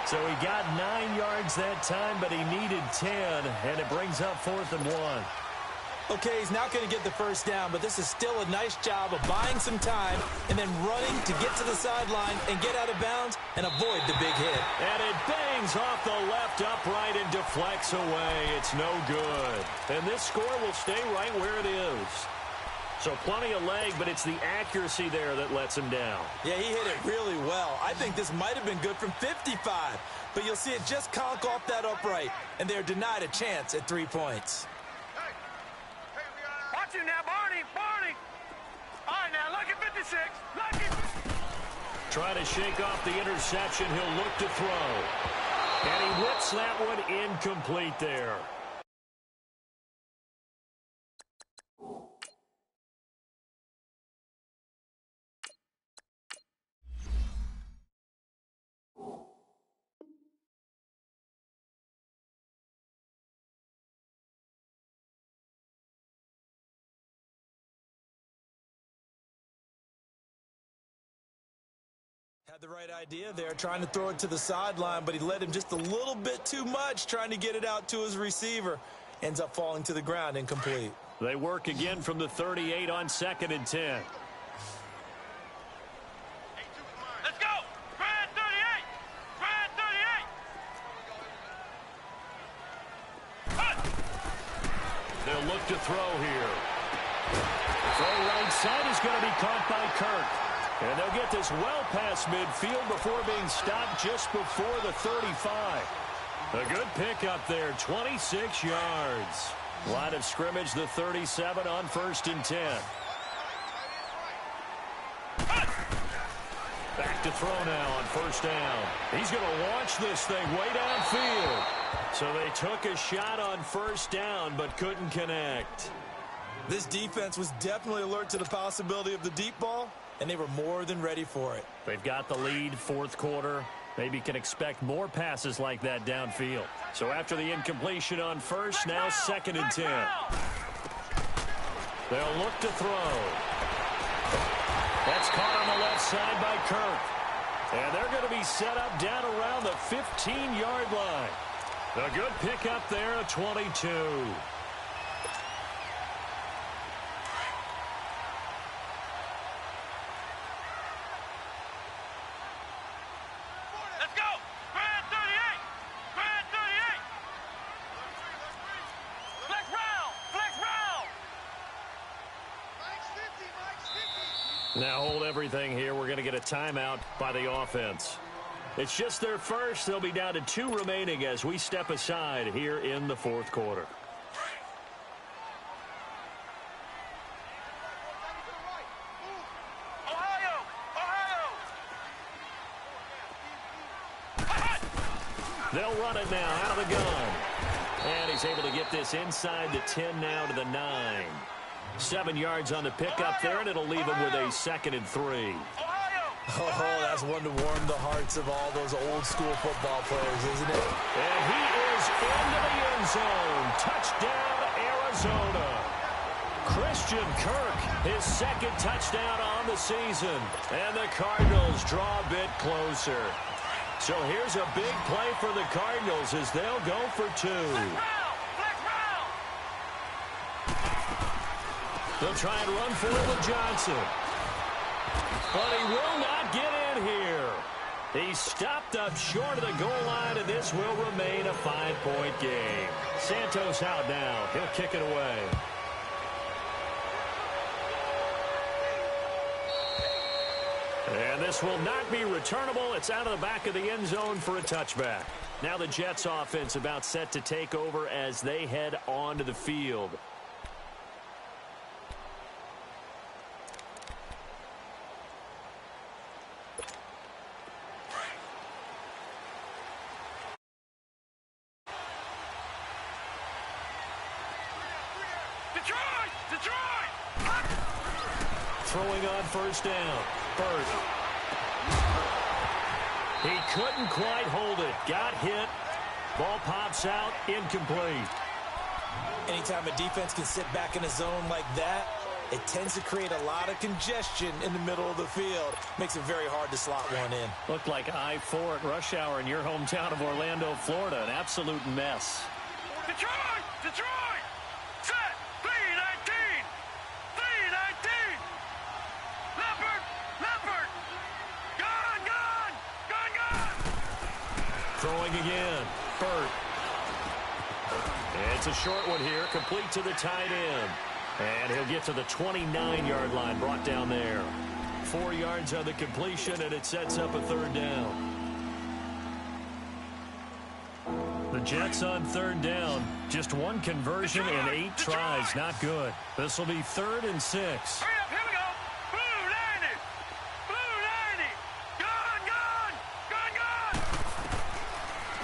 So he got 9 yards that time, but he needed 10, and it brings up 4th and 1. Okay, he's not going to get the first down, but this is still a nice job of buying some time and then running to get to the sideline and get out of bounds and avoid the big hit. And it bangs off the left upright and deflects away. It's no good. And this score will stay right where it is. So plenty of leg, but it's the accuracy there that lets him down. Yeah, he hit it really well. I think this might have been good from 55, but you'll see it just conk off that upright, and they're denied a chance at 3 points. Watch him now, Barney. Barney. All right, now, lucky 56. Lucky. Trying to shake off the interception. He'll look to throw. And he whips that one incomplete there. Had the right idea there, trying to throw it to the sideline, but he led him just a little bit too much, trying to get it out to his receiver. Ends up falling to the ground, incomplete. They work again from the 38 on 2nd and 10. Let's go. Grand 38. Grand 38. They'll look to throw here. Throw right side is going to be caught by Kirk. And they'll get this well past midfield before being stopped just before the 35. A good pickup there, 26 yards. Line of scrimmage, the 37 on 1st and 10. Back to throw now on first down. He's going to launch this thing way downfield. So they took a shot on first down but couldn't connect. This defense was definitely alert to the possibility of the deep ball, and they were more than ready for it. They've got the lead, fourth quarter. Maybe can expect more passes like that downfield. So after the incompletion on first, now 2nd and 10. They'll look to throw. That's caught on the left side by Kirk. And they're going to be set up down around the 15-yard line. A good pickup there at 22. Now hold everything here. We're going to get a timeout by the offense. It's just their first. They'll be down to 2 remaining as we step aside here in the fourth quarter. They'll run it now out of the gun. And he's able to get this inside the 10 now to the 9. 7 yards on the pickup there, and it'll leave him with a 2nd and 3. Oh, that's one to warm the hearts of all those old-school football players, isn't it? And he is into the end zone. Touchdown, Arizona. Christian Kirk, his 2nd touchdown on the season. And the Cardinals draw a bit closer. So here's a big play for the Cardinals as they'll go for 2. They'll try and run for it with Johnson. But he will not get in here. He's stopped up short of the goal line, and this will remain a 5-point game. Santos out now. He'll kick it away. And this will not be returnable. It's out of the back of the end zone for a touchback. Now the Jets offense about set to take over as they head onto the field. Throwing on first down. Burt. He couldn't quite hold it. Got hit. Ball pops out. Incomplete. Anytime a defense can sit back in a zone like that, it tends to create a lot of congestion in the middle of the field. Makes it very hard to slot one in. Looked like I-4 at rush hour in your hometown of Orlando, Florida. An absolute mess. Detroit! Detroit! Set! 3-19! 3-19! Leopard! Leopard! Gone! Gone! Gone! Gone! Throwing again. Burt. It's a short one here. Complete to the tight end. And he'll get to the 29-yard line. Brought down there. 4 yards on the completion, and it sets up a 3rd down. The Jets on 3rd down. Just 1 conversion in 8 tries. Not good. This will be 3rd and 6. Hurry up, here we go! Blue 90! Blue 90! Gone! Gone! Gone!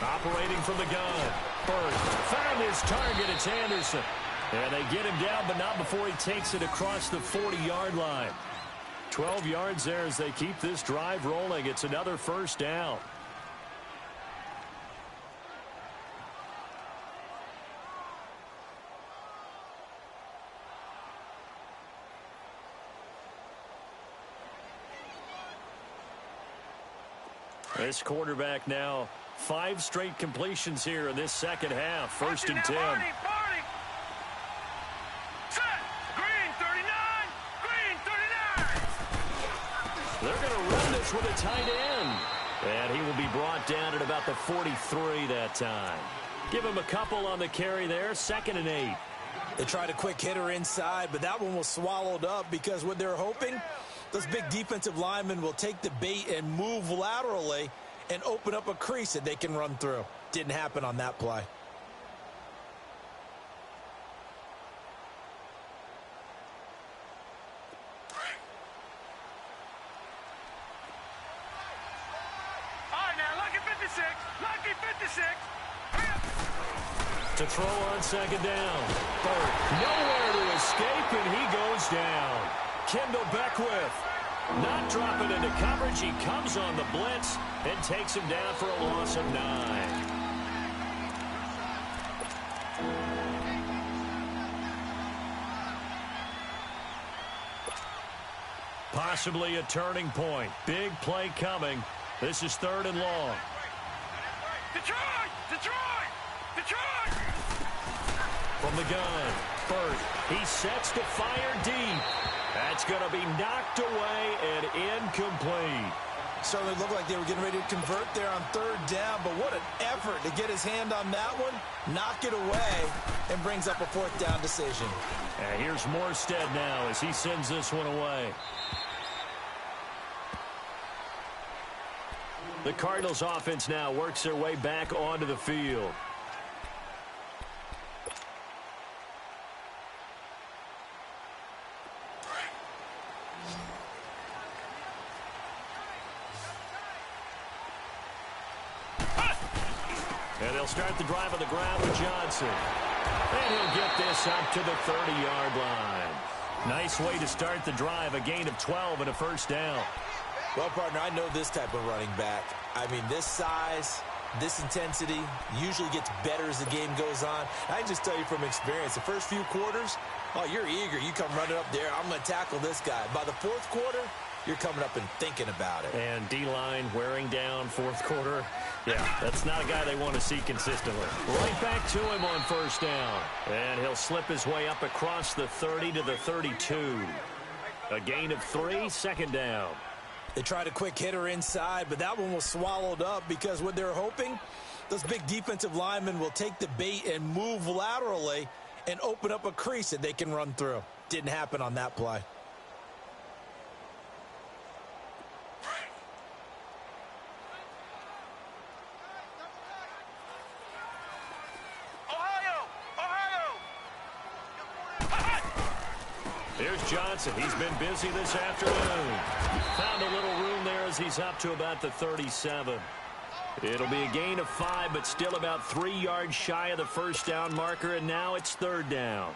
Operating from the gun. Burt found his target. It's Anderson. And they get him down, but not before he takes it across the 40-yard line. 12 yards there as they keep this drive rolling. It's another 1st down. This quarterback now 5 straight completions here in this 2nd half. 1st and 10. Set! Green 39! Green 39! They're going to run this with a tight end. And he will be brought down at about the 43 that time. Give him a couple on the carry there. 2nd and 8. They tried a quick hitter inside, but that one was swallowed up because what they're hoping, those big defensive linemen will take the bait and move laterally and open up a crease that they can run through. Didn't happen on that play. 56. To throw on second down. Burt nowhere to escape, and he goes down. Kendall Beckwith not dropping into coverage. He comes on the blitz and takes him down for a loss of 9. Possibly a turning point. Big play coming. This is 3rd and long. Detroit! Detroit! Detroit! From the gun, Burt. He sets to fire deep. That's going to be knocked away and incomplete. Certainly looked like they were getting ready to convert there on 3rd down, but what an effort to get his hand on that one, knock it away, and brings up a 4th down decision. And here's Morstead now as he sends this one away. The Cardinals offense now works their way back onto the field. And they'll start the drive on the ground with Johnson. And he'll get this up to the 30-yard line. Nice way to start the drive, a gain of 12 and a 1st down. Well, partner, I know this type of running back. I mean, this size, this intensity usually gets better as the game goes on. I can just tell you from experience, the first few quarters, oh, you're eager. You come running up there, I'm going to tackle this guy. By the 4th quarter, you're coming up and thinking about it. And D-line wearing down 4th quarter. Yeah, that's not a guy they want to see consistently. Right back to him on 1st down. And he'll slip his way up across the 30 to the 32. A gain of 3, 2nd down. They tried a quick hitter inside, but that one was swallowed up because what they're hoping, those big defensive linemen will take the bait and move laterally and open up a crease that they can run through. Didn't happen on that play. Here's Johnson. He's been busy this afternoon. Found a little room there as he's up to about the 37. It'll be a gain of 5, but still about 3 yards shy of the 1st down marker, and now it's 3rd down.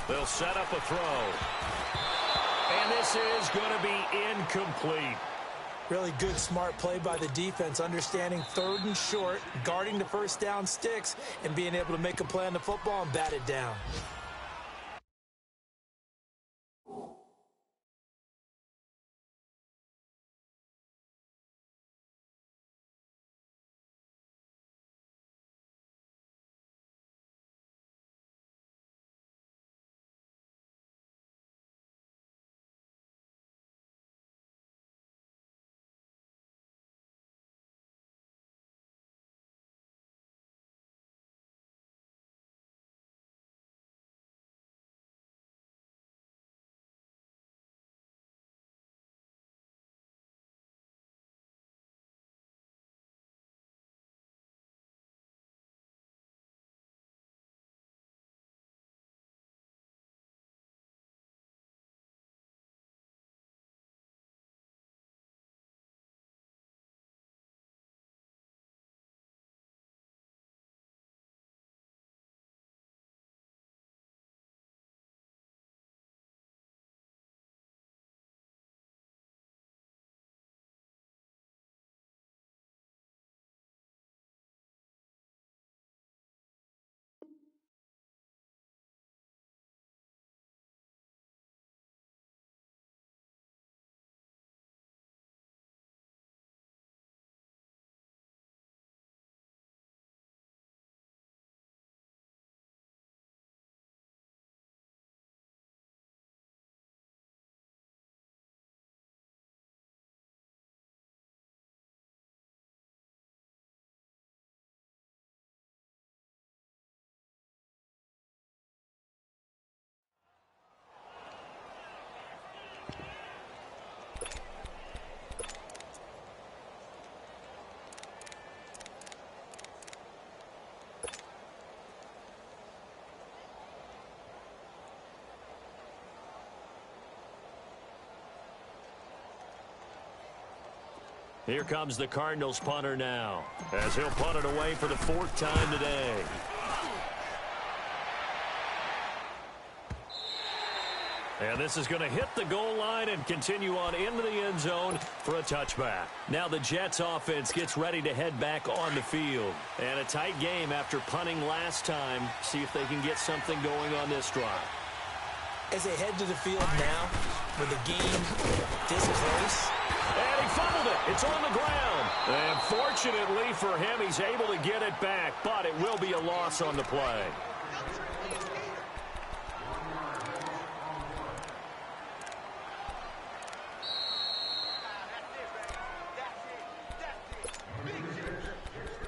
They'll set up a throw. And this is going to be incomplete. Really good, smart play by the defense, understanding 3rd and short, guarding the 1st down sticks, and being able to make a play on the football and bat it down. Here comes the Cardinals punter now, as he'll punt it away for the 4th time today. And this is going to hit the goal line and continue on into the end zone for a touchback. Now the Jets offense gets ready to head back on the field. And a tight game after punting last time. See if they can get something going on this drive. As they head to the field now, with the game this close. And he fumbled it. It's on the ground. And fortunately for him, he's able to get it back, but it will be a loss on the play.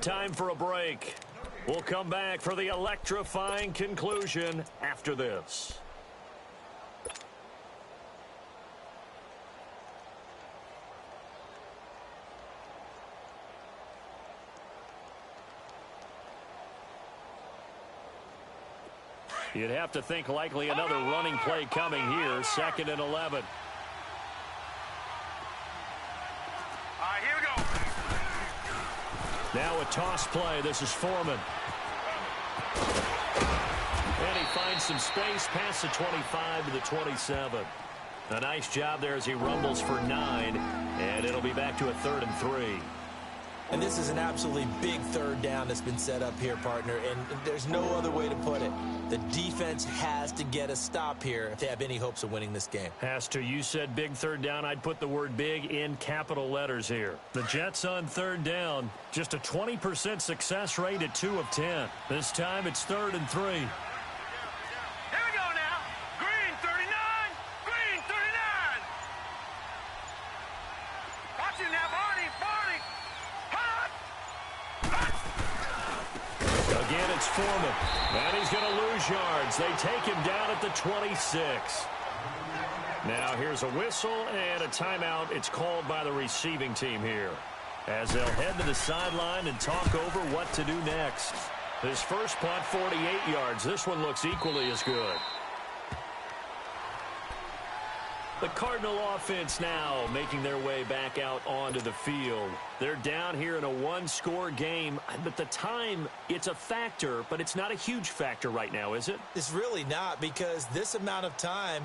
Time for a break. We'll come back for the electrifying conclusion after this. You'd have to think likely another running play coming here. 2nd and 11. All right, here we go. Now a toss play. This is Foreman. And he finds some space past the 25 to the 27. A nice job there as he rumbles for 9. And it'll be back to a 3rd and 3. And this is an absolutely big 3rd down that's been set up here, partner. And there's no other way to put it. The defense has to get a stop here if they have any hopes of winning this game. Has to. You said big 3rd down. I'd put the word big in capital letters here. The Jets on 3rd down. Just a 20% success rate at 2 of 10. This time it's 3rd and 3. Here we go now. Green 39. Green 39. Watch it now, Barney. Barney. Hot. Again, it's Foreman. And he's going to lose yards. They take him down at the 26. Now here's a whistle and a timeout. It's called by the receiving team here, as they'll head to the sideline and talk over what to do next. His first punt, 48 yards. This one looks equally as good. The Cardinal offense now making their way back out onto the field. They're down here in a 1-score game. But the time, it's a factor, but it's not a huge factor right now, is it? It's really not, because this amount of time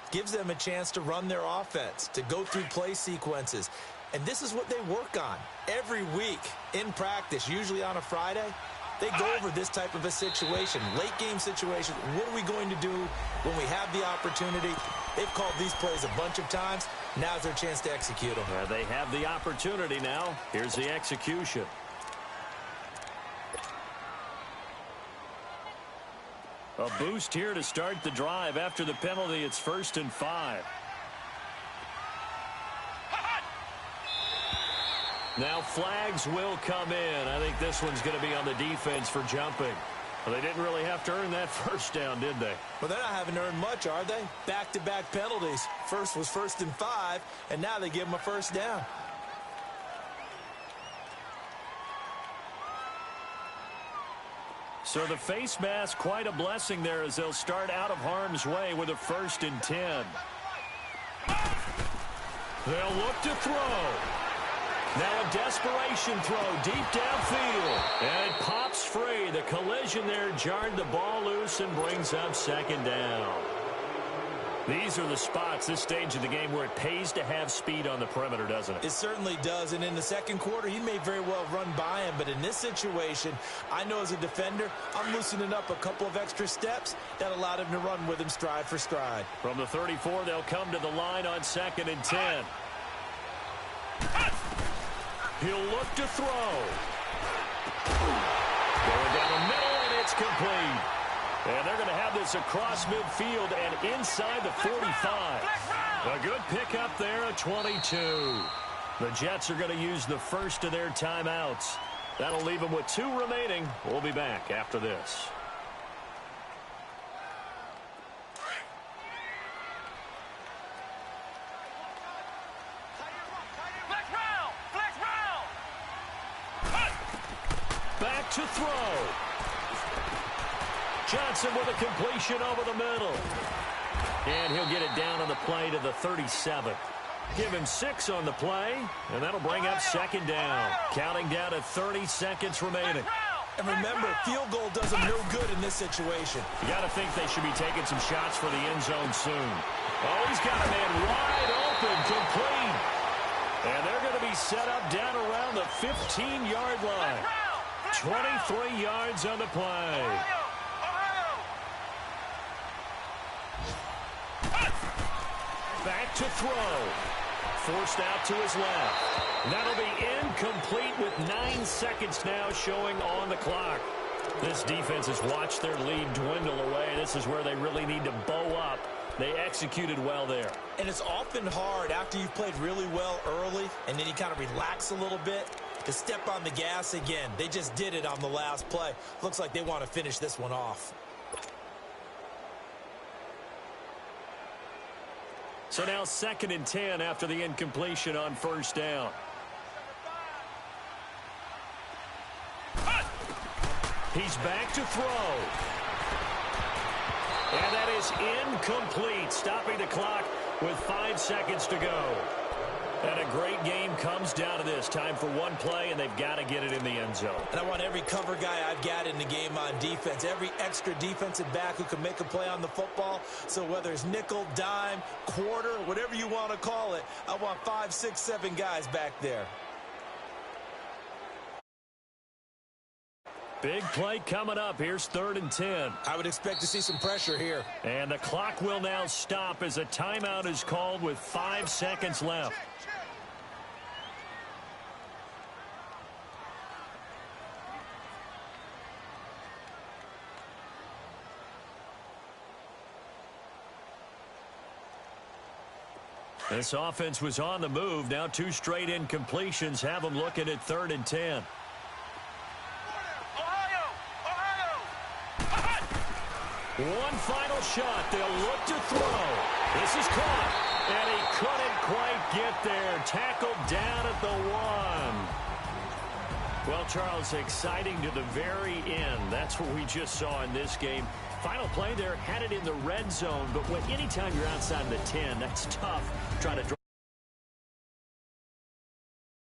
gives them a chance to run their offense, to go through play sequences. And this is what they work on every week in practice, usually on a Friday. They go over this type of a situation, late game situation. What are we going to do when we have the opportunity? They've called these plays a bunch of times. Now's their chance to execute them. They have the opportunity now. Here's the execution. A boost here to start the drive. After the penalty, it's 1st and 5. Now flags will come in. I think this one's going to be on the defense for jumping. Well, they didn't really have to earn that 1st down, did they? Well, they're not having to earn much, are they? Back-to-back penalties. First was 1st and 5, and now they give them a 1st down. So the face mask, quite a blessing there, as they'll start out of harm's way with a 1st and 10. They'll look to throw. Now a desperation throw deep downfield. And it pops free. The collision there jarred the ball loose and brings up 2nd down. These are the spots, this stage of the game, where it pays to have speed on the perimeter, doesn't it? It certainly does. And in the 2nd quarter, he may very well run by him. But in this situation, I know as a defender, I'm loosening up a couple of extra steps that allowed him to run with him stride for stride. From the 34, they'll come to the line on 2nd and 10. He'll look to throw. Going down the middle, and it's complete. And they're going to have this across midfield and inside the 45. A good pickup there at 22. The Jets are going to use the first of their timeouts. That'll leave them with 2 remaining. We'll be back after this. Back to throw. Johnson with a completion over the middle. And he'll get it down on the play to the 37. Give him 6 on the play, and that'll bring up second down. Counting down to 30 seconds remaining. And remember, field goal does them no good in this situation. You got to think they should be taking some shots for the end zone soon. Oh, he's got a man wide open, complete. And they're going to be set up down around the 15-yard line. 23 yards on the play. Back to throw. Forced out to his left. That'll be incomplete with 9 seconds now showing on the clock. This defense has watched their lead dwindle away. This is where they really need to bow up. They executed well there. And it's often hard after you've played really well early and then you kind of relax a little bit to step on the gas again. They just did it on the last play. Looks like they want to finish this one off. So now 2nd and 10 after the incompletion on first down. He's back to throw. And that is incomplete, stopping the clock with 5 seconds to go. And a great game comes down to this. Time for one play, and they've got to get it in the end zone. And I want every cover guy I've got in the game on defense, every extra defensive back who can make a play on the football. So whether it's nickel, dime, quarter, whatever you want to call it, I want 5, 6, 7 guys back there. Big play coming up. Here's 3rd and 10. I would expect to see some pressure here. And the clock will now stop as a timeout is called with 5 seconds left. This offense was on the move. Now 2 straight incompletions have them looking at 3rd and 10. One final shot. They'll look to throw. This is caught. And he couldn't quite get there. Tackled down at the 1. Well, Charles, exciting to the very end. That's what we just saw in this game. Final play there, had it in the red zone. But anytime you're outside of the 10, that's tough trying to